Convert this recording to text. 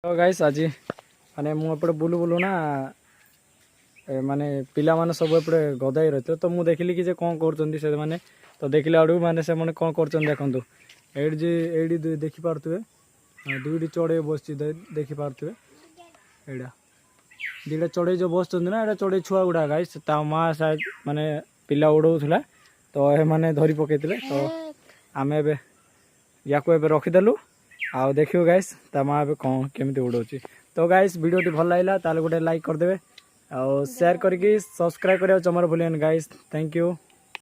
तो गाइस आज माने मुझे बुलू बुलू ना माने पिला माने सब एपटे गदाई रही तो मुझे देखिली कि कौन कर माने तो देखला आड़ू माने से माने कौन कर देखु एडी देखी पारे दुईटी चढ़े बस देखी पारे एटा दुटा चढ़े जो बस ना एटा चढ़े छुआ गुड़ा गाइस माँ शायद माने पिला उड़ाऊला तो ये माने धरी पकई तो आम या रखीदेलु आउ देखियो गाइस ता माँ ए कौन केमी उड़ाऊँच तो गाइस वीडियो भल लगा ताले गोटे लाइक करदे और शेयर करके सब्सक्राइब करिया जमार भूलियन गाइस थैंक यू।